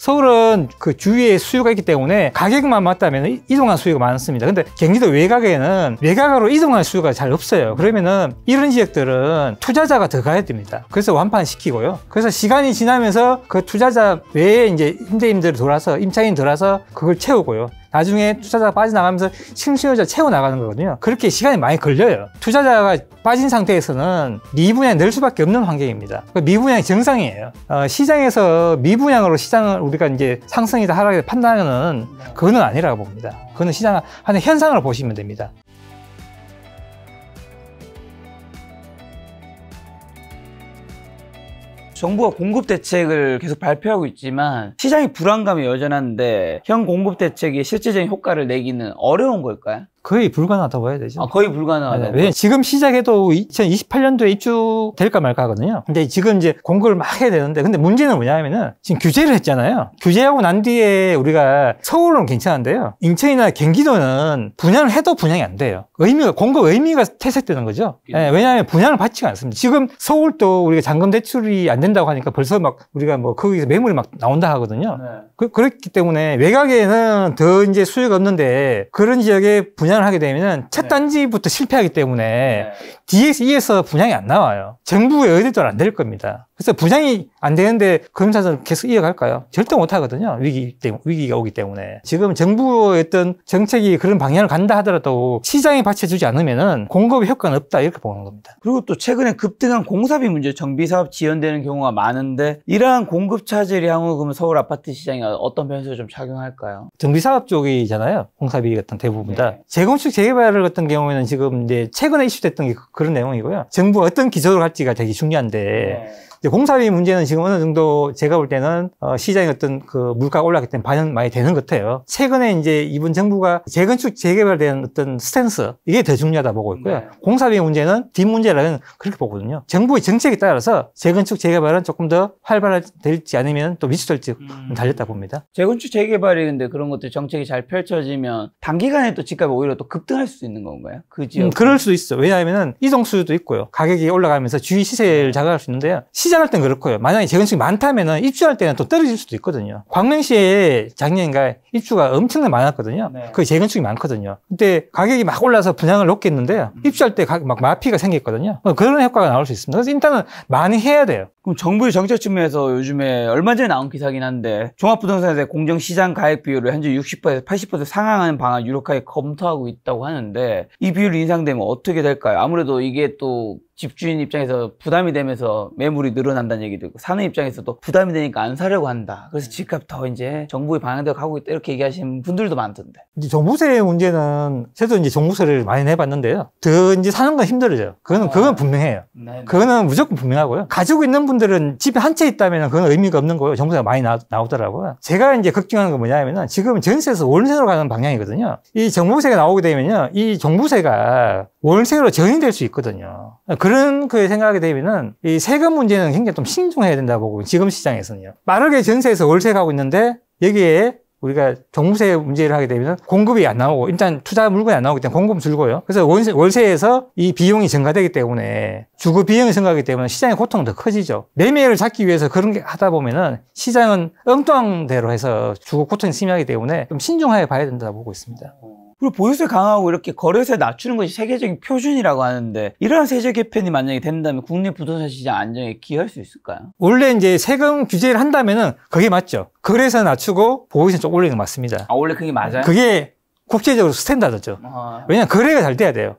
서울은 그 주위에 수요가 있기 때문에 가격만 맞다면 이동한 수요가 많습니다. 근데 경기도 외곽에는 외곽으로 이동할 수요가 잘 없어요. 그러면은 이런 지역들은 투자자가 더 가야 됩니다. 그래서 완판시키고요. 그래서 시간이 지나면서 그 투자자 외에 이제 임대인들이 돌아서 임차인이 돌아서 그걸 채우고요. 나중에 투자자가 빠져나가면서 실수요자 채워나가는 거거든요. 그렇게 시간이 많이 걸려요. 투자자가 빠진 상태에서는 미분양이 늘 수밖에 없는 환경입니다. 미분양이 정상이에요. 시장에서 미분양으로 시장을 우리가 이제 상승이다 하락이다 판단하는 그거는 아니라고 봅니다. 그거는 시장 하는 현상을 보시면 됩니다. 정부가 공급 대책을 계속 발표하고 있지만 시장의 불안감이 여전한데 현 공급 대책이 실질적인 효과를 내기는 어려운 걸까요? 거의 불가능하다고 봐야 되죠. 거의 불가능하다고. 네, 왜냐면 지금 시작해도 2028년도에 입주될까 말까 하거든요. 근데 지금 이제 공급을 막 해야 되는데, 근데 문제는 뭐냐면은 지금 규제를 했잖아요. 규제하고 난 뒤에 우리가 서울은 괜찮은데요. 인천이나 경기도는 분양을 해도 분양이 안 돼요. 공급 의미가 퇴색되는 거죠. 네, 왜냐하면 분양을 받지가 않습니다. 지금 서울도 우리가 잔금 대출이 안 된다고 하니까 벌써 막 우리가 뭐 거기서 매물이 막 나온다 하거든요. 네. 그렇기 때문에 외곽에는 더 이제 수요가 없는데 그런 지역에 분양을 하게 되면은 첫 단지부터 실패하기 때문에 DSE에서 분양이 안 나와요. 정부의 의지도 안 될 겁니다. 그래서 분양이 안 되는데 건설사는 계속 이어갈까요? 절대 못 하거든요. 위기가 오기 때문에. 지금 정부의 어떤 정책이 그런 방향을 간다 하더라도 시장이 받쳐주지 않으면은 공급의 효과는 없다 이렇게 보는 겁니다. 그리고 또 최근에 급등한 공사비 문제, 정비사업 지연되는 경우가 많은데 이러한 공급 차질이 향후 그러면 서울 아파트 시장에 어떤 변수를 좀 작용할까요? 정비사업 쪽이잖아요. 공사비 같은 대부분 다. 재건축 재개발 같은 경우에는 지금 이제 최근에 이슈됐던 게 그런 내용이고요. 정부가 어떤 기조를 할지가 되게 중요한데 공사비 문제는 지금 어느 정도 제가 볼 때는 시장의 어떤 그 물가가 올랐기 때문에 반영 많이 되는 것 같아요. 최근에 이제 이번 정부가 재건축 재개발에 대한 어떤 스탠스 이게 더 중요하다 보고 있고요. 공사비 문제는 뒷문제라는 그렇게 보거든요. 정부의 정책에 따라서 재건축 재개발은 조금 더 활발화될지 아니면 또 미치될지 달렸다 봅니다. 재건축 재개발이 근데 그런 것들 정책이 잘 펼쳐지면 단기간에 또 집값이 오히려 또 급등할 수 있는 건가요? 그 지역 그럴 수도 있어. 왜냐하면은 이동 수요도 있고요. 가격이 올라가면서 주위 시세를 자극할 수 있는데요. 시작할 땐 그렇고요. 만약에 재건축이 많다면은 입주할 때는 또 떨어질 수도 있거든요. 광명시에 작년인가 입주가 엄청나게 많았거든요. 그 재건축이 많거든요. 근데 가격이 막 올라서 분양을 놓겠는데요. 입주할 때 막 마피가 생겼거든요. 그런 효과가 나올 수 있습니다. 그래서 일단은 많이 해야 돼요. 그럼 정부의 정책 측면에서 요즘에 얼마 전에 나온 기사긴 한데 종합부동산세 공정시장 가액 비율을 현재 60%에서 80% 상향하는 방안 유력하게 검토하고 있다고 하는데 이 비율이 인상되면 어떻게 될까요? 아무래도 이게 또 집주인 입장에서 부담이 되면서 매물이 늘어난다는 얘기도 있고 사는 입장에서도 부담이 되니까 안 사려고 한다. 그래서 집값 더 이제 정부의 방향대로 가고 있다 이렇게 얘기하시는 분들도 많던데. 이제 종부세 문제는 저도 이제 종부세를 많이 내봤는데요. 더 이제 사는 건 힘들어져요. 그건 분명해요. 그거는 무조건 분명하고요. 가지고 있는 분들은 집에 한 채 있다면 그건 의미가 없는 거예요. 종부세가 많이 나오더라고요. 제가 이제 걱정하는 건 뭐냐면은 지금 전세에서 월세로 가는 방향이거든요. 이 종부세가 나오게 되면요. 이 종부세가 월세로 전이될 수 있거든요. 그런 그 생각이 되면은 이 세금 문제는 굉장히 좀 신중해야 된다고 보고 지금 시장에서는요. 빠르게 전세에서 월세 가고 있는데 여기에 우리가 종부세 문제를 하게 되면 공급이 안 나오고 일단 투자 물건이 안 나오기 때문에 공급은 줄고요. 그래서 월세에서 이 비용이 증가되기 때문에 주거 비용이 증가하기 때문에 시장의 고통은 더 커지죠. 매매를 잡기 위해서 그런 게 하다 보면은 시장은 엉뚱한 대로 해서 주거 고통이 심하기 때문에 좀 신중하게 봐야 된다고 보고 있습니다. 그리고 보유세 강화하고 이렇게 거래세 낮추는 것이 세계적인 표준이라고 하는데 이러한 세제 개편이 만약에 된다면 국내 부동산 시장 안정에 기여할 수 있을까요? 원래 이제 세금 규제를 한다면은 그게 맞죠. 거래세 낮추고 보유세 좀 올리는 게 맞습니다. 원래 그게 맞아요? 그게 국제적으로 스탠다드죠. 왜냐하면 거래가 잘 돼야 돼요.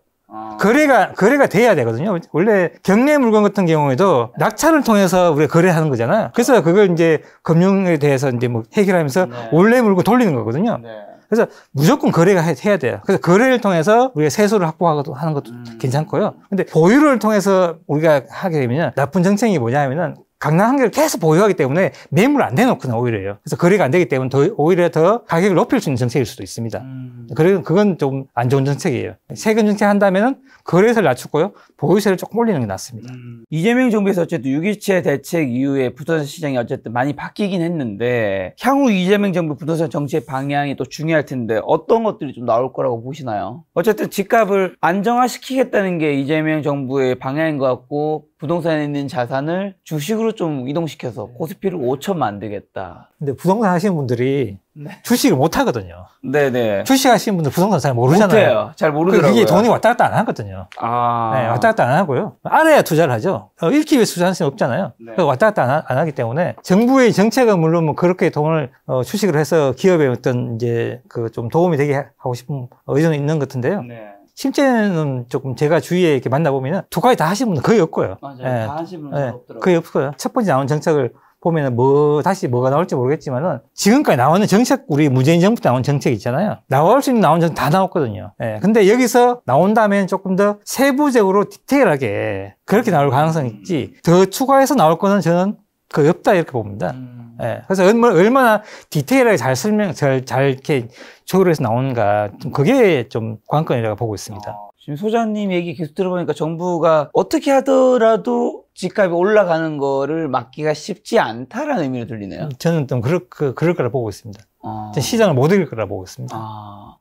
거래가 돼야 되거든요. 원래 경매 물건 같은 경우에도 낙찰을 통해서 우리가 거래하는 거잖아요. 그래서 그걸 이제 금융에 대해서 이제 뭐 해결하면서 원래 물건 돌리는 거거든요. 그래서 무조건 거래가 해야 돼요. 그래서 거래를 통해서 우리가 세수를 확보하고 하는 것도 괜찮고요. 근데 보유를 통해서 우리가 하게 되면 나쁜 정책이 뭐냐면은 강남 한 개를 계속 보유하기 때문에 매물 안 내놓거나 오히려요. 그래서 거래가 안 되기 때문에 오히려 더 가격을 높일 수 있는 정책일 수도 있습니다. 그래서 그건 좀 안 좋은 정책이에요. 세금 정책 한다면은 거래세를 낮추고요. 보유세를 조금 올리는 게 낫습니다. 이재명 정부에서 어쨌든 6.27 대책 이후에 부동산 시장이 어쨌든 많이 바뀌긴 했는데 향후 이재명 정부 부동산 정책 방향이 또 중요할 텐데 어떤 것들이 좀 나올 거라고 보시나요? 어쨌든 집값을 안정화시키겠다는 게 이재명 정부의 방향인 것 같고 부동산에 있는 자산을 주식으로 좀 이동시켜서 코스피를 5천 만들겠다. 근데 부동산 하시는 분들이 주식을 못 하거든요. 네네. 주식 하시는 분들 부동산 잘 모르잖아요. 못해요. 잘 모르더라고요. 그게 돈이 왔다 갔다 안 하거든요. 네, 왔다 갔다 안 하고요. 알아야 투자를 하죠. 잃기 위해 투자할 수는 없잖아요. 네. 왔다 갔다 안 하기 때문에 정부의 정책은 물론 뭐 그렇게 돈을 주식을 해서 기업에 어떤 이제 그 좀 도움이 되게 하고 싶은 의도는 있는 것 같은데요. 네. 실제는 조금 제가 주위에 이렇게 만나보면은 두 가지 다 하시는 분은 거의 없고요. 맞아요. 예. 다 하시는 분은 없더라고요. 거의 없어요. 첫 번째 나온 정책을 보면은 다시 뭐가 나올지 모르겠지만은 지금까지 나오는 정책, 우리 문재인 정부 때 나온 정책 있잖아요. 나올 수 있는 나온 정책 다 나왔거든요. 예. 근데 여기서 나온다면 조금 더 세부적으로 디테일하게 그렇게 나올 가능성이 있지, 더 추가해서 나올 거는 저는 거의 없다 이렇게 봅니다. 예. 그래서 얼마나 디테일하게 잘 이렇게 조율해서 나오는가, 좀 그게 좀 관건이라고 보고 있습니다. 지금 소장님 얘기 계속 들어보니까 정부가 어떻게 하더라도 집값이 올라가는 거를 막기가 쉽지 않다라는 의미로 들리네요. 저는 좀 그럴 거라 보고 있습니다. 시장을 못 이길 거라 보고 있습니다.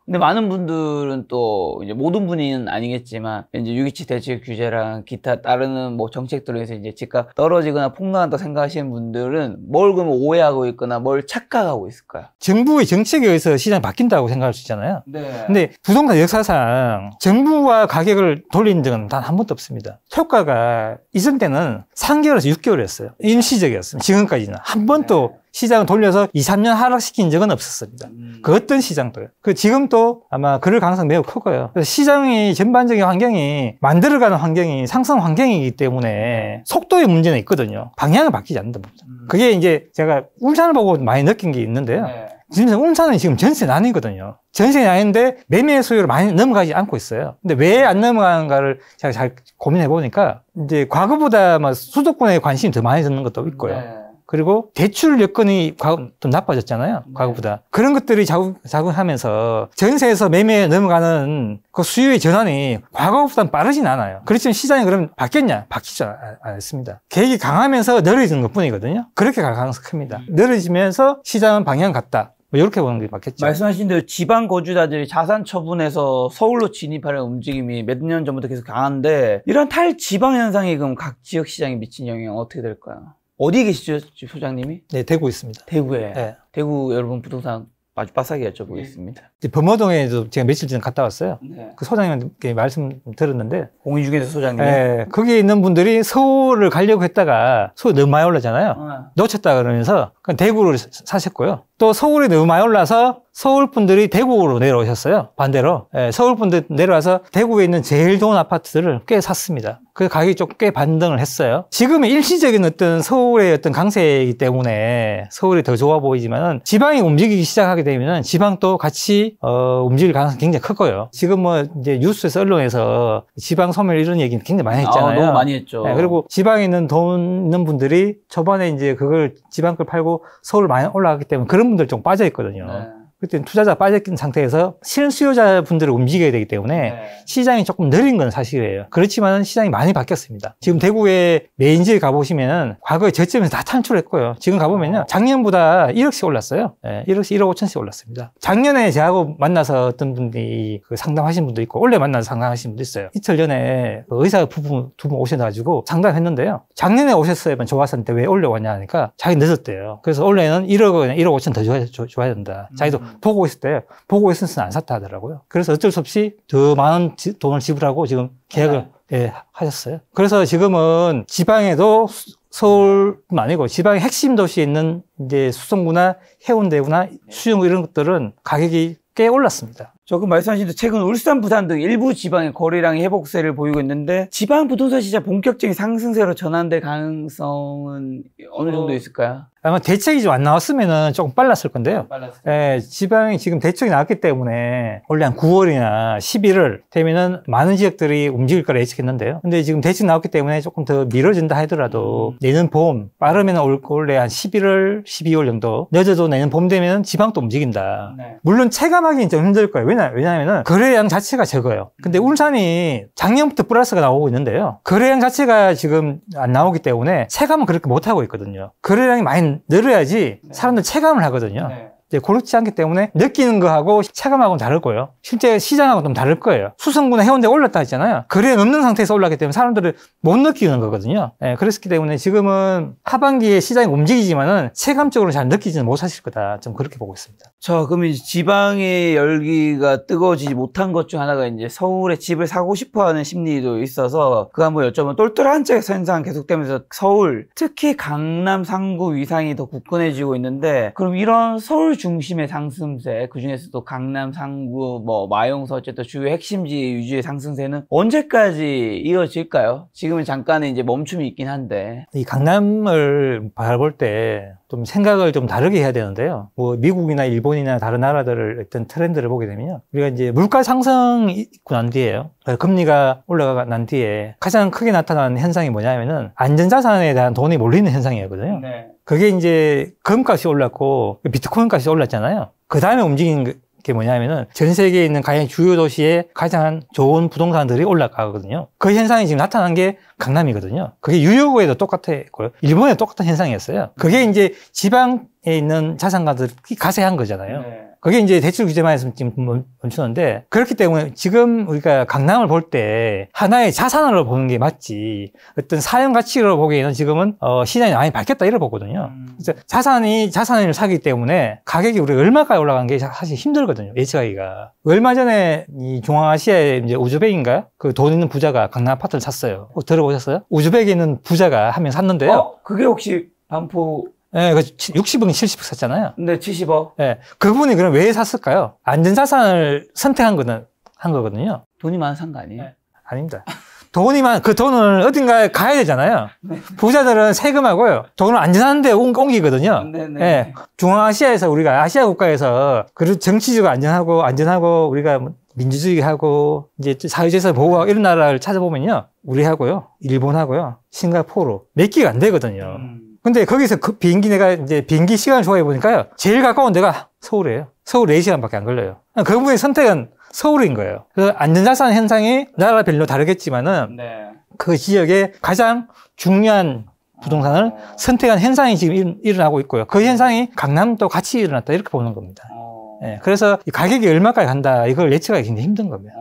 근데 많은 분들은 또 이제 모든 분위기는 아니겠지만 이제 6.27 대책 규제랑 기타 따르는 뭐 정책들로 해서 이제 집값 떨어지거나 폭락한다 생각하시는 분들은 뭘 그러면 오해하고 있거나 뭘 착각하고 있을까요? 정부의 정책에 의해서 시장이 바뀐다고 생각할 수 있잖아요. 네. 근데 부동산 역사상 정부가 가격을 돌린 적은 단 한 번도 없습니다. 효과가 이전 때는 3개월에서 6개월이었어요. 일시적이었습니다. 지금까지는 한 번도 시장을 돌려서 2, 3년 하락시킨 적은 없었습니다. 그 어떤 시장도요. 지금도 아마 그럴 가능성이 매우 크고요. 그래서 시장이 전반적인 환경이 만들어가는 환경이 상승 환경이기 때문에 속도의 문제는 있거든요. 방향을 바뀌지 않는다 봅니다. 그게 이제 제가 울산을 보고 많이 느낀 게 있는데요. 진짜 울산은 지금 전세 난이거든요. 전세 난인데 매매 수요를 많이 넘어가지 않고 있어요. 근데 왜 안 넘어가는가를 제가 잘 고민해 보니까 이제 과거보다 수도권에 관심이 더 많이 드는 것도 있고요. 그리고 대출 여건이 좀 나빠졌잖아요. 과거보다. 그런 것들이 작용하면서 전세에서 매매에 넘어가는 그 수요의 전환이 과거보다는 빠르진 않아요. 그렇지만 시장이 그럼 바뀌었냐? 바뀌지 않았습니다. 계획이 강하면서 늘어지는 것 뿐이거든요. 그렇게 갈 가능성이 큽니다. 늘어지면서 시장은 방향 같다. 뭐 이렇게 보는 게 맞겠죠. 말씀하신 대로 지방 거주자들이 자산 처분해서 서울로 진입하려는 움직임이 몇 년 전부터 계속 강한데, 이런 탈지방 현상이 그럼 각 지역 시장에 미친 영향은 어떻게 될까요? 어디 계시죠, 소장님이? 네, 대구 있습니다. 대구에. 네. 대구 여러분 부동산 아주 빠삭하게 여쭤보겠습니다. 범어동에도 제가 며칠 전에 갔다 왔어요. 네. 그 소장님께 말씀 들었는데, 공인중개사 소장님. 네, 거기에 있는 분들이 서울을 가려고 했다가 서울이 너무 많이 올랐잖아요. 놓쳤다 그러면서 대구를 사셨고요. 또 서울이 너무 많이 올라서 서울 분들이 대구로 내려오셨어요. 반대로. 서울 분들 내려와서 대구에 있는 제일 좋은 아파트들을 꽤 샀습니다. 그 가격이 좀 꽤 반등을 했어요. 지금의 일시적인 어떤 서울의 어떤 강세이기 때문에 서울이 더 좋아 보이지만은 지방이 움직이기 시작하게 되면은 지방도 같이 움직일 가능성이 굉장히 크고요. 지금 뭐 이제 뉴스에서 언론에서 지방 소멸 이런 얘기는 굉장히 많이 했잖아요. 너무 많이 했죠. 네, 그리고 지방에 있는 돈 있는 분들이 초반에 이제 그걸 지방 걸 팔고 서울 많이 올라갔기 때문에 그런 분들 좀 빠져 있거든요. 그때 투자자 빠져있는 상태에서 실수요자분들을 움직여야 되기 때문에 시장이 조금 느린 건 사실이에요. 그렇지만 시장이 많이 바뀌었습니다. 지금 대구의 메인지에 가보시면 과거에 저점에서 다 탈출했고요. 지금 가보면요, 작년보다 1억씩 올랐어요. 1억씩, 1억 5천씩 올랐습니다. 작년에 저하고 만나서 어떤 분들이 상담하신 분도 있고 올해 만나서 상담하신 분도 있어요. 이틀 전에 의사 두 분 오셔가지고 상담했는데요. 작년에 오셨으면 좋았었는데 왜 올해 왔냐 하니까 자기 늦었대요. 그래서 올해는 1억 5천 더 줘야 된다. 자기도 보고 있을 때 보고 있었으면 안 샀다 하더라고요. 그래서 어쩔 수 없이 더 많은 돈을 지불하고 지금 계약을 하셨어요. 그래서 지금은 지방에도 서울뿐만 아니고 지방의 핵심 도시에 있는 이제 수성구나 해운대구나 수영구 이런 것들은 가격이 꽤 올랐습니다. 조금 말씀하신 대로 최근 울산, 부산 등 일부 지방의 거래량이 회복세를 보이고 있는데, 지방 부동산 시장 본격적인 상승세로 전환될 가능성은 어느 정도 있을까요? 아마 대책이 좀 안 나왔으면 조금 빨랐을 건데요. 지방이 지금 대책이 나왔기 때문에 원래 한 9월이나 11월 되면은 많은 지역들이 움직일 거라 예측했는데요. 근데 지금 대책 나왔기 때문에 조금 더 미뤄진다 하더라도 내년 봄, 빠르면 올해 한 11월, 12월 정도, 늦어도 내년 봄 되면 지방도 움직인다. 물론 체감하기는 좀 힘들 거예요. 왜냐하면 거래량 자체가 적어요. 근데 울산이 작년부터 플러스가 나오고 있는데요. 거래량 자체가 지금 안 나오기 때문에 체감은 그렇게 못하고 있거든요. 거래량이 많이 늘어야지 사람들 체감을 하거든요. 이제 그렇지 않기 때문에 느끼는 거하고 체감하고는 다를 거예요. 실제 시장하고는 좀 다를 거예요. 수성구나 해운대 올랐다 했잖아요. 거래에 없는 상태에서 올랐기 때문에 사람들을 못 느끼는 거거든요. 예, 그렇기 때문에 지금은 하반기에 시장이 움직이지만은 체감적으로 잘 느끼지는 못하실 거다. 좀 그렇게 보고 있습니다. 자, 그럼 이제 지방의 열기가 뜨거워지지 못한 것 중 하나가 이제 서울에 집을 사고 싶어 하는 심리도 있어서 그거 한번 여쭤보면 똘똘한 쪽 현상 계속되면서 서울, 특히 강남 상구 위상이 더 굳건해지고 있는데 그럼 이런 서울 중심의 상승세, 그 중에서도 강남 상구, 뭐 마용서 어쨌든 주요 핵심지 위주의 상승세는 언제까지 이어질까요? 지금은 잠깐의 이제 멈춤이 있긴 한데. 이 강남을 바라볼 때 좀 생각을 좀 다르게 해야 되는데요. 뭐 미국이나 일본이나 다른 나라들을 어떤 트렌드를 보게 되면요. 우리가 이제 물가 상승이 있고 난 뒤에요. 금리가 올라가 난 뒤에 가장 크게 나타나는 현상이 뭐냐면은 안전자산에 대한 돈이 몰리는 현상이거든요. 네. 그게 이제 금값이 올랐고 비트코인 값이 올랐잖아요. 그 다음에 움직이는 게 뭐냐면은 전 세계에 있는 가장 주요 도시에 가장 좋은 부동산들이 올라가거든요. 그 현상이 지금 나타난 게 강남이거든요. 그게 뉴욕에도 똑같았고요. 일본에도 똑같은 현상이었어요. 그게 이제 지방에 있는 자산가들이 가세한 거잖아요. 네. 그게 이제 대출 규제만 했으면 지금 멈추는데 그렇기 때문에 지금 우리가 강남을 볼 때 하나의 자산으로 보는 게 맞지 어떤 사용 가치로 보기에는 지금은 시장이 많이 바뀌었다 이래 보거든요. 그래서 자산을 사기 때문에 가격이 우리가 얼마까지 올라간 게 사실 힘들거든요. 예측하기가. 얼마 전에 이 중앙아시아의 이제 우즈벡인가요? 그 돈 있는 부자가 강남 아파트를 샀어요. 들어보셨어요? 우즈벡에 있는 부자가 한 명 샀는데요. 그게 혹시 반포 네, 60억, 70억 샀잖아요. 네, 70억. 네, 그분이 그럼 왜 샀을까요? 안전자산을 선택한 거거든요. 돈이 많아 산 거 아니에요? 네, 아닙니다. 그 돈을 어딘가에 가야 되잖아요. 네. 부자들은 세금하고요. 돈을 안전한데 옮기거든요. 네네. 네, 중앙아시아에서 우리가 아시아 국가에서 그리고 정치적으로 안전하고 우리가 민주주의하고 이제 사회주의에서 보호하고 이런 나라를 찾아보면요. 우리하고요. 일본하고요. 싱가포르 몇 개가 안 되거든요. 근데 거기서 그 내가 이제 비행기 시간을 좋아해 보니까요. 제일 가까운 데가 서울이에요. 서울 4시간밖에 안 걸려요. 그분의 선택은 서울인 거예요. 그 안전자산 현상이 나라별로 다르겠지만은 네. 그 지역의 가장 중요한 부동산을 선택한 현상이 지금 일어나고 있고요. 그 현상이 강남도 같이 일어났다 이렇게 보는 겁니다. 네, 그래서 가격이 얼마까지 간다 이걸 예측하기 굉장히 힘든 겁니다.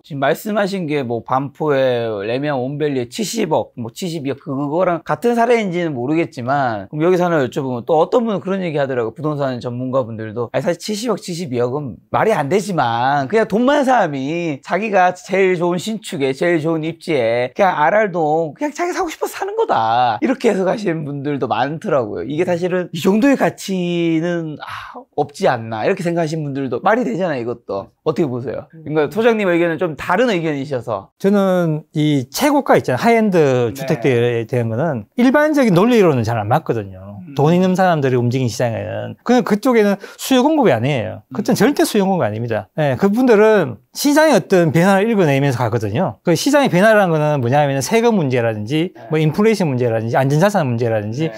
지금 말씀하신 게 뭐 반포의 레미안 온밸리의 70억, 뭐 72억 그거랑 같은 사례인지는 모르겠지만 그럼 여기서 하나 여쭤보면 또 어떤 분은 그런 얘기 하더라고요. 부동산 전문가분들도 사실 70억, 72억은 말이 안 되지만 그냥 돈 많은 사람이 자기가 제일 좋은 신축에 제일 좋은 입지에 그냥 RR동 그냥 자기 사고 싶어서 사는 거다 이렇게 해석하시는 분들도 많더라고요. 이게 사실은 이 정도의 가치는 없지 않나 이렇게 생각하시는 분들도 말이 되잖아요. 이것도 어떻게 보세요? 그러니까 소장님 의견은 좀 다른 의견이셔서 저는 이 최고가 있잖아요. 하이엔드 주택들에 대한 거는 일반적인 논리로는 잘 안 맞거든요. 돈 있는 사람들이 움직이는 시장에는 그냥 그쪽에는 수요 공급이 아니에요. 그쪽은 절대 수요 공급이 아닙니다. 네, 그분들은 시장의 어떤 변화를 읽어내면서 가거든요. 그 시장의 변화라는 거는 뭐냐면 세금 문제라든지 뭐 인플레이션 문제라든지 안전자산 문제라든지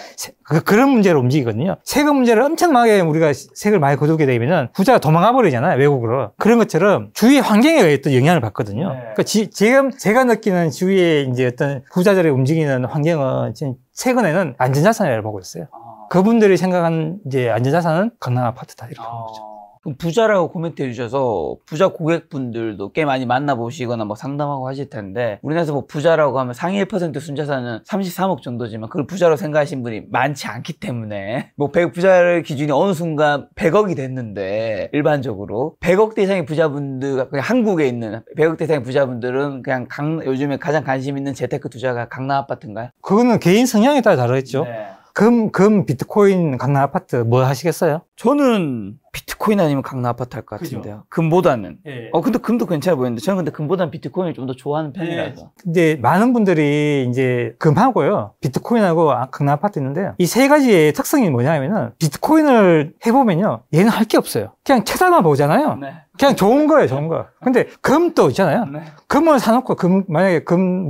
그런 문제로 움직이거든요. 세금 문제를 엄청나게 우리가 세금을 많이 거두게 되면 부자가 도망가 버리잖아요. 외국으로. 그런 것처럼 주위의 환경에 어떤 영향을 받거든요. 그러니까 지금 제가 느끼는 주위에 이제 어떤 부자들이 움직이는 환경은 지금 최근에는 안전자산이라고 보고 있어요. 그분들이 생각한 이제 안전자산은 강남 아파트다 이렇게 보는 거죠. 그럼 부자라고 코멘트 해주셔서 부자 고객분들도 꽤 많이 만나보시거나 뭐 상담하고 하실 텐데 우리나라에서 뭐 부자라고 하면 상위 1% 순자산은 33억 정도지만 그걸 부자로 생각하시는 분이 많지 않기 때문에 뭐 부자의 기준이 어느 순간 100억이 됐는데 일반적으로 100억대 이상의 부자분들 그냥 한국에 있는 100억대 이상의 부자분들은 그냥 요즘에 가장 관심 있는 재테크 투자가 강남 아파트인가요? 그거는 개인 성향에 따라 다르겠죠. 네. 금, 비트코인, 강남 아파트 뭐 하시겠어요? 저는 비트코인 아니면 강남 아파트 할 것 같은데요. 그죠? 금보다는. 예. 근데 금도 괜찮아 보이는데 저는 근데 금보다는 비트코인을 좀 더 좋아하는 편이라서. 이제 많은 분들이 이제 금하고요, 비트코인하고 강남 아파트 있는데요. 이 세 가지의 특성이 뭐냐면은 비트코인을 해보면요, 얘는 할 게 없어요. 그냥 쳐다만 보잖아요. 네. 그냥 좋은 거예요, 좋은 거. 근데 금도 있잖아요. 네. 금을 사놓고 만약에 금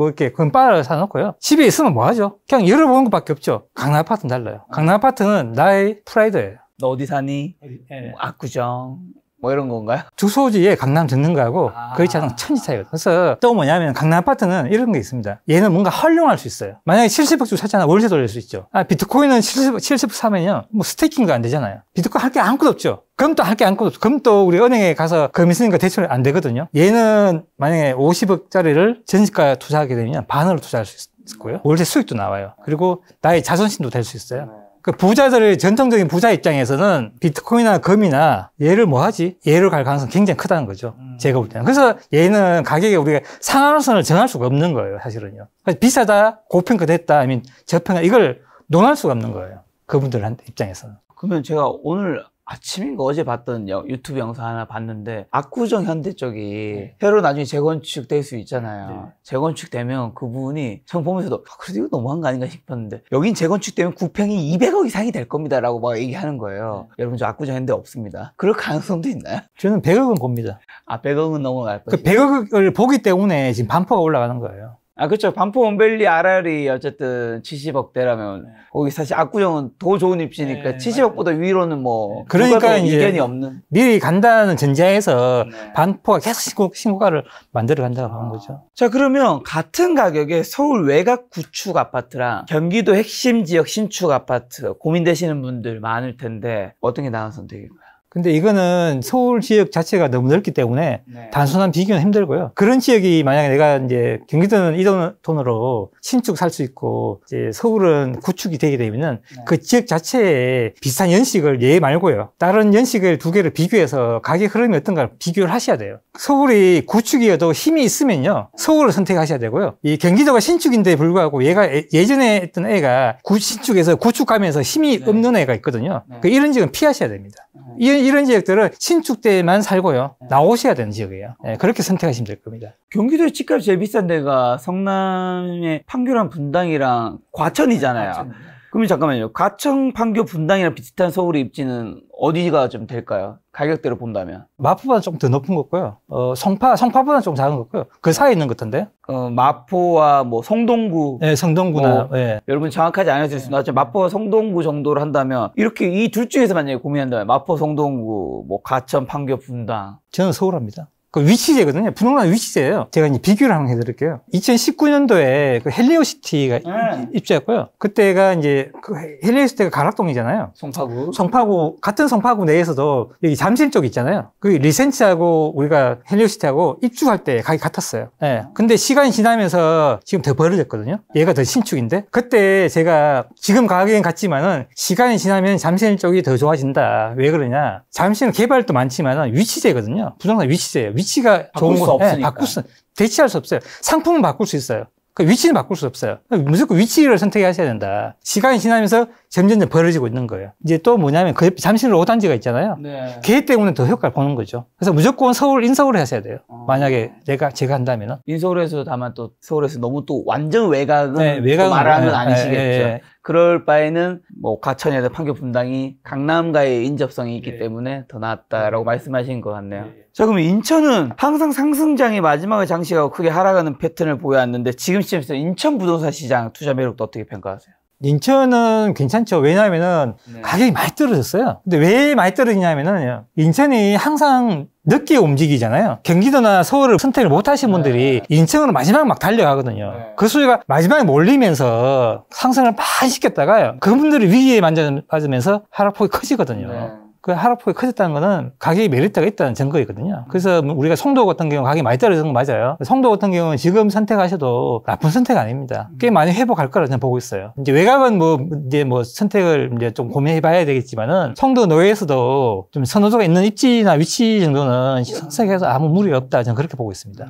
바를 사놓고요. 집에 있으면 뭐 하죠? 그냥 열어보는 것밖에 없죠. 강남 아파트는 달라요. 강남 아파트는 나의 프라이드예요. 너 어디 사니? 뭐 압구정 뭐 이런 건가요? 주소지에 강남 듣는 거하고 거의 차상 천지 차이거든요. 그래서 또 뭐냐면 강남 아파트는 이런 게 있습니다. 얘는 뭔가 활용할 수 있어요. 만약에 70억 주고 샀잖아. 월세 돌릴 수 있죠. 비트코인은 70억 사면요, 뭐 스테이킹도 안 되잖아요. 비트코인 할 게 아무것도 없죠. 그럼 또 할 게 않고, 그럼 또 우리 은행에 가서 금 있으니까 대출이 안 되거든요. 얘는 만약에 50억짜리를 전시가 투자하게 되면 반으로 투자할 수 있고요. 월세 수익도 나와요. 그리고 나의 자존심도 될 수 있어요. 그 부자들의 전통적인 부자 입장에서는 비트코인이나 금이나 얘를 뭐 하지? 얘를 갈 가능성이 굉장히 크다는 거죠. 제가 볼 때는. 그래서 얘는 가격에 우리가 상한선을 정할 수가 없는 거예요, 사실은요. 그래서 비싸다, 고평가됐다, 아니면 저평가, 이걸 논할 수가 없는 거예요. 그분들 입장에서는. 그러면 제가 오늘 아침인가 어제 봤던 유튜브 영상 하나 봤는데 압구정 현대 쪽이 새로 나중에 재건축 될 수 있잖아요. 재건축 되면 그분이 전 보면서도 그래도 이거 너무한 거 아닌가 싶었는데 여긴 재건축 되면 구평이 200억 이상이 될 겁니다 라고 막 얘기하는 거예요. 여러분 저 압구정 현대 없습니다. 그럴 가능성도 있나요? 저는 100억은 봅니다. 아 100억은 넘어갈 그 100억을 보기 때문에 지금 반포가 올라가는 거예요. 아, 그렇죠. 반포 원밸리 RR이 어쨌든 70억대라면 거기 사실 압구정은 더 좋은 입지니까 70억보다 위로는 뭐 그러니까 이제 이견이 없는. 미리 간다는 전제하에서 반포가 계속 신고가를 만들어 간다고 하는 거죠. 자, 그러면 같은 가격에 서울 외곽 구축 아파트랑 경기도 핵심 지역 신축 아파트 고민되시는 분들 많을 텐데 어떤 게 나은 선택일까요? 근데 이거는 서울 지역 자체가 너무 넓기 때문에 단순한 비교는 힘들고요. 그런 지역이 만약에 내가 이제 경기도는 이 돈으로 신축 살 수 있고 이제 서울은 구축이 되게 되면은 그 지역 자체에 비슷한 연식을 얘 말고요. 다른 연식을 두 개를 비교해서 가격 흐름이 어떤가 비교를 하셔야 돼요. 서울이 구축이어도 힘이 있으면요. 서울을 선택하셔야 되고요. 이 경기도가 신축인데 불구하고 얘가 예전에 했던 애가 신축에서 구축 가면서 힘이 없는 애가 있거든요. 이런 지역은 피하셔야 됩니다. 이런 지역들은 신축 때만 살고요. 나오셔야 되는 지역이에요. 그렇게 선택하시면 될 겁니다. 경기도의 집값이 제일 비싼 데가 성남의 판교랑 분당이랑 과천이잖아요. 그러면 잠깐만요. 과천, 판교, 분당이랑 비슷한 서울의 입지는 어디가 좀 될까요? 가격대로 본다면. 마포보다 좀 더 높은 거고요. 성파보다 좀 작은 거고요. 그 사이에 있는 것 같은데. 마포와 뭐 성동구. 네, 성동구나. 여러분 정확하지 않으실 수 있지만 마포와 성동구 정도로 한다면 이렇게 이 둘 중에서 만약에 고민한다면 마포, 성동구, 뭐 과천, 판교, 분당. 저는 서울합니다. 그 위치제거든요. 부동산 위치제예요. 제가 이제 비교를 한번 해드릴게요. 2019년도에 그 헬리오시티가 입주했고요. 그때가 이제 그 헬리오시티가 가락동이잖아요. 성파구 같은 성파구 내에서도 여기 잠실 쪽 있잖아요. 그 리센츠하고 우리가 헬리오시티하고 입주할 때 가격이 같았어요. 근데 시간이 지나면서 지금 더 벌어졌거든요. 얘가 더 신축인데 그때 제가 지금 가격은 같지만은 시간이 지나면 잠실 쪽이 더 좋아진다. 왜 그러냐? 잠실은 개발도 많지만은 위치제거든요. 부동산 위치제예요. 위치가 좋은 거 바꿀 수 대체할 수 없어요. 상품은 바꿀 수 있어요. 그 위치는 바꿀 수 없어요. 무조건 위치를 선택하셔야 된다. 시간이 지나면서 점점 벌어지고 있는 거예요. 이제 또 뭐냐면 그 잠실 5단지가 있잖아요. 걔 때문에 더 효과를 보는 거죠. 그래서 무조건 인서울을 하셔야 돼요. 만약에 제가 한다면은. 인서울에서 다만 또 서울에서 너무 또 완전 외곽은 말하는 건 아니시겠죠. 그럴 바에는 뭐 과천이나 판교, 분당이 강남과의 인접성이 있기 때문에 더 낫다라고 말씀하신 것 같네요. 자, 그럼 인천은 항상 상승장이 마지막에 장시가고 크게 하락하는 패턴을 보여왔는데 지금 시점에서 인천 부동산 시장 투자 매력도 어떻게 평가하세요? 인천은 괜찮죠. 왜냐하면은 가격이 많이 떨어졌어요. 근데 왜 많이 떨어지냐면은 인천이 항상 늦게 움직이잖아요. 경기도나 서울을 선택을 못 하신 분들이 인천으로 마지막에 막 달려가거든요. 그 수요가 마지막에 몰리면서 상승을 많이 시켰다가요. 그분들이 위기에 맞으면서 하락폭이 커지거든요. 그 하락폭이 커졌다는 거는 가격이 메리트가 있다는 증거이거든요. 그래서 우리가 송도 같은 경우 가격이 많이 떨어진 건 맞아요. 송도 같은 경우는 지금 선택하셔도 나쁜 선택 아닙니다. 꽤 많이 회복할 거라고 저는 보고 있어요. 이제 외곽은 이제 선택을 이제 좀 고민해 봐야 되겠지만은 송도 노예에서도 좀 선호도가 있는 입지나 위치 정도는 선택해서 아무 무리가 없다. 저는 그렇게 보고 있습니다.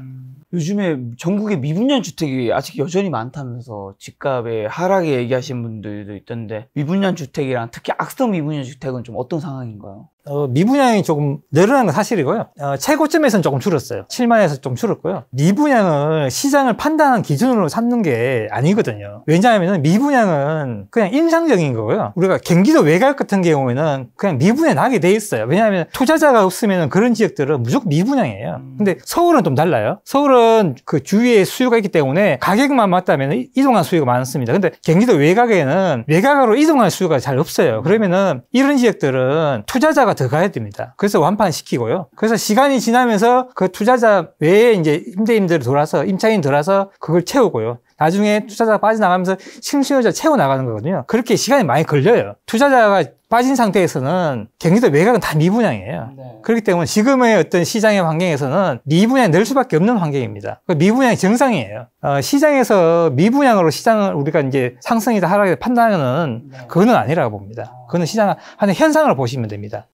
요즘에 전국에 미분양 주택이 아직 여전히 많다면서 집값의 하락에 얘기하시는 분들도 있던데 미분양 주택이랑 특히 악성 미분양 주택은 좀 어떤 상황인가요? 미분양이 조금 늘어난 건 사실이고요. 최고점에서는 조금 줄었어요. 7만에서 좀 줄었고요. 미분양을 시장을 판단하는 기준으로 삼는 게 아니거든요. 왜냐하면 미분양은 그냥 임상적인 거고요. 우리가 경기도 외곽 같은 경우에는 그냥 미분양이 나게 돼 있어요. 왜냐하면 투자자가 없으면 그런 지역들은 무조건 미분양이에요. 근데 서울은 좀 달라요. 서울은 그 주위에 수요가 있기 때문에 가격만 맞다면 이동한 수요가 많습니다. 근데 경기도 외곽에는 외곽으로 이동할 수요가 잘 없어요. 그러면은 이런 지역들은 투자자가 더 가야 됩니다. 그래서 완판시키고요. 그래서 시간이 지나면서 그 투자자 외에 이제 임대인들이 돌아서 임차인이 돌아서 그걸 채우고요. 나중에 투자자가 빠져나가면서 실수요자 채워나가는 거거든요. 그렇게 시간이 많이 걸려요. 투자자가 빠진 상태에서는 경기도 매각은 다 미분양이에요. 네. 그렇기 때문에 지금의 어떤 시장의 환경에서는 미분양이 늘 수밖에 없는 환경입니다. 미분양이 정상이에요. 시장에서 미분양으로 시장을 우리가 이제 상승이다 하락이다 판단하는 그거는 아니라고 봅니다. 그거는 시장 하는 현상을 보시면 됩니다.